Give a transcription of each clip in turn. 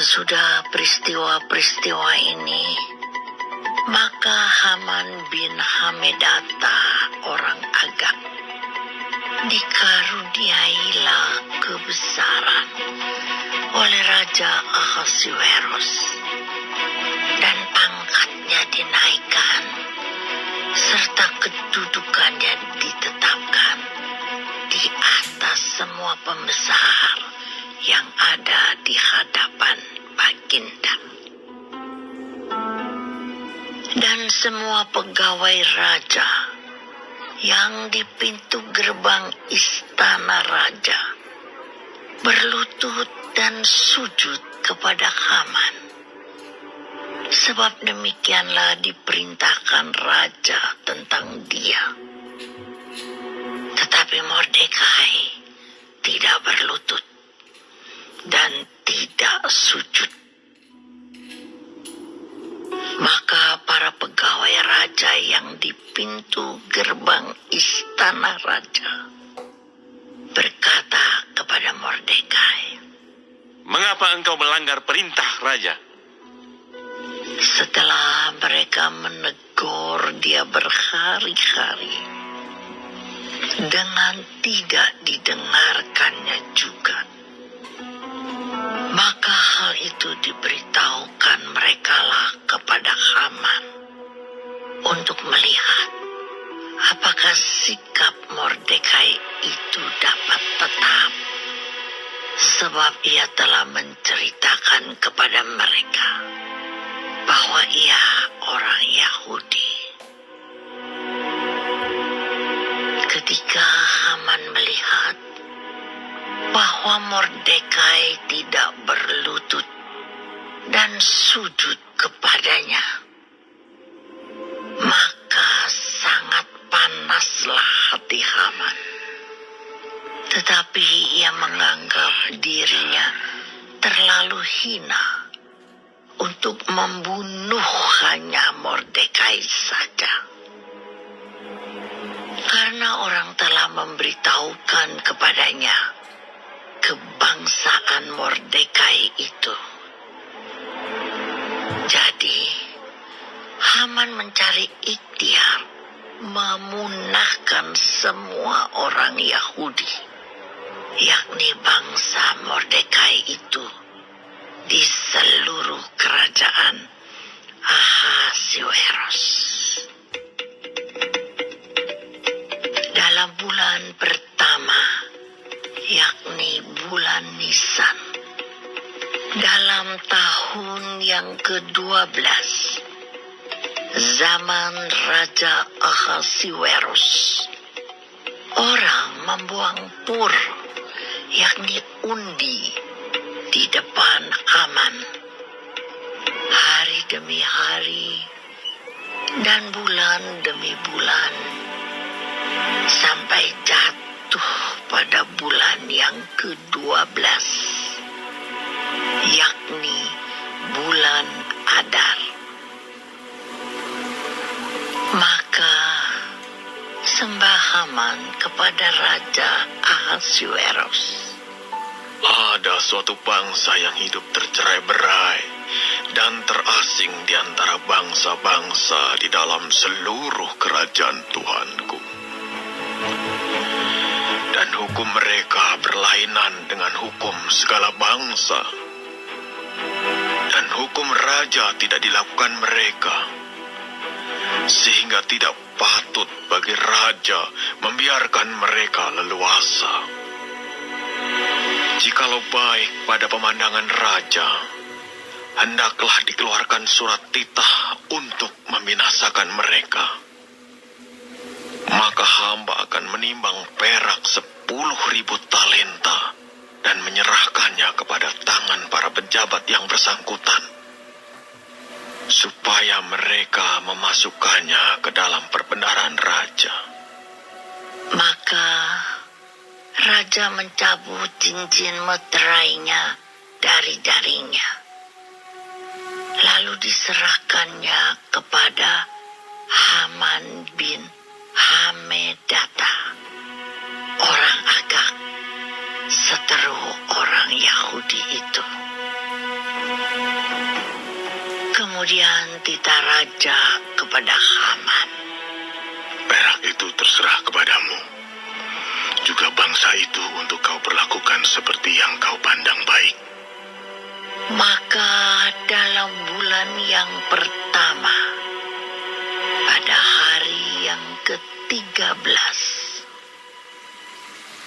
Sesudah peristiwa-peristiwa ini, maka Haman bin Hamedata orang Agag dikaruniailah kebesaran oleh Raja Ahasuerus, dan pangkatnya dinaikkan serta kedudukannya ditetapkan di atas semua pembesar yang ada di hadapan Baginda. Dan semua pegawai raja yang di pintu gerbang istana raja berlutut dan sujud kepada Haman, sebab demikianlah diperintahkan raja tentang dia. Tetapi Mordekai tidak berlutut dan tidak sujud. Maka para pegawai raja yang di pintu gerbang istana raja berkata kepada Mordekai, "Mengapa engkau melanggar perintah raja?" Setelah mereka menegur dia berhari-hari dengan tidak didengarkannya juga, maka hal itu diberitahukan merekalah kepada Haman untuk melihat apakah sikap Mordekai itu dapat tetap, sebab ia telah menceritakan kepada mereka bahwa ia orang Yahudi. Ketika Haman melihat bahwa Mordekai tidak berlutut dan sujud kepadanya, maka sangat panaslah hati Haman. Tetapi ia menganggap dirinya terlalu hina untuk membunuh hanya Mordekai saja, karena orang telah memberitahukan kepadanya kebangsaan Mordekai itu. Jadi Haman mencari ikhtiar memunahkan semua orang Yahudi, yakni bangsa Mordekai itu, di seluruh kerajaan Ahasuerus. Dalam bulan pertama, yakni bulan Nisan, dalam tahun yang ke-12 zaman Raja Ahasuerus, orang membuang pur, yakni undi, di depan Haman hari demi hari dan bulan demi bulan, sampai jatuh pada bulan yang ke-12, yakni bulan Adar. Maka sembah Haman kepada Raja Ahasuerus, Ada suatu bangsa yang hidup tercerai-berai dan terasing di antara bangsa-bangsa di dalam seluruh kerajaan Tuhanku. Dan hukum mereka berlainan dengan hukum segala bangsa. Dan hukum raja tidak dilakukan mereka, sehingga tidak patut bagi raja membiarkan mereka leluasa. Jikalau baik pada pemandangan raja, hendaklah dikeluarkan surat titah untuk membinasakan mereka. Maka hamba akan menimbang perak 10.000 talenta dan menyerahkannya kepada tangan para pejabat yang bersangkutan, supaya mereka memasukkannya ke dalam perbendaharaan raja. maka Raja mencabut cincin meterainya dari jarinya, lalu diserahkannya kepada Haman bin Hamedata, orang Agag, seteru orang Yahudi itu. raja kepada Haman. Perak itu terserah kepadamu. Juga bangsa itu untuk kau perlakukan seperti yang kau pandang baik. Maka dalam bulan yang pertama, pada hari yang ke-13,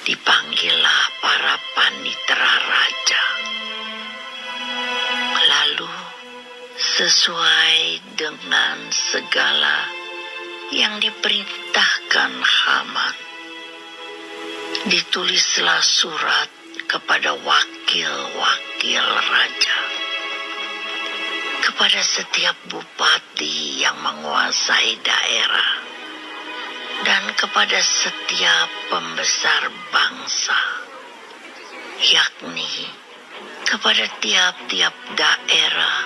dipanggillah para panitera raja. Lalu, sesuai dengan segala yang diperintahkan Haman, ditulislah surat kepada wakil-wakil raja, kepada setiap bupati yang menguasai daerah, dan kepada setiap pembesar bangsa, yakni kepada tiap-tiap daerah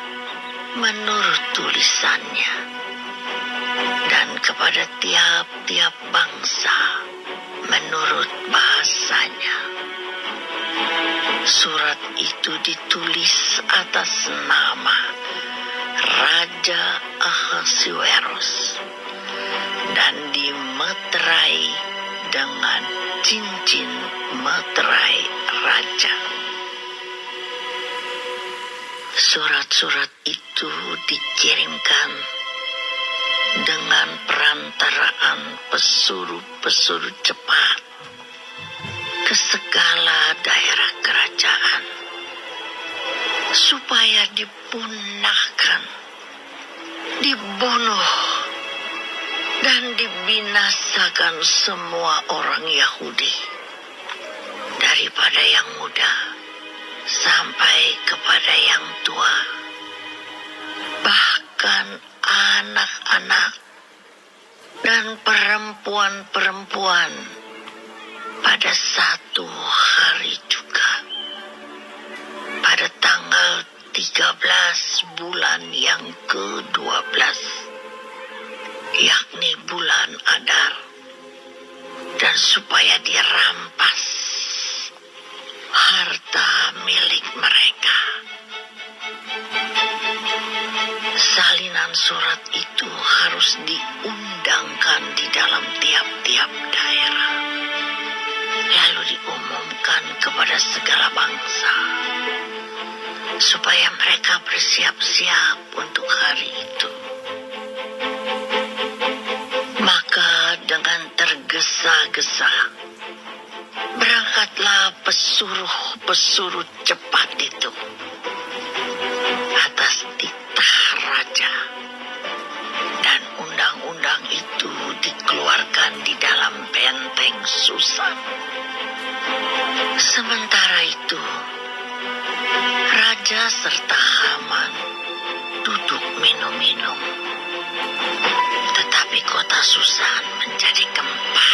menurut tulisannya, dan kepada tiap-tiap bangsa menurut bahasanya. Surat itu ditulis atas nama Raja Ahasuerus dan dimeterai dengan cincin meterai raja. Surat-surat itu dikirimkan dengan perantaraan pesuruh-pesuruh cepat ke segala daerah kerajaan, supaya dipunahkan, dibunuh, dan dibinasakan semua orang Yahudi, daripada yang muda sampai kepada yang tua, bahkan anak-anak dan perempuan-perempuan pada satu hari juga, pada tanggal 13 bulan yang ke-12, yakni bulan Adar, dan supaya dirampas harta milik mereka. Salinan surat itu harus diundangkan di dalam tiap-tiap daerah, lalu diumumkan kepada segala bangsa, supaya mereka bersiap-siap untuk hari itu. Maka dengan tergesa-gesa berangkatlah pesuruh-pesuruh cepat itu atas titah raja, dan undang-undang itu dikeluarkan di dalam benteng Susan. Sementara itu, raja serta Haman duduk minum-minum, tetapi kota Susan menjadi gempar.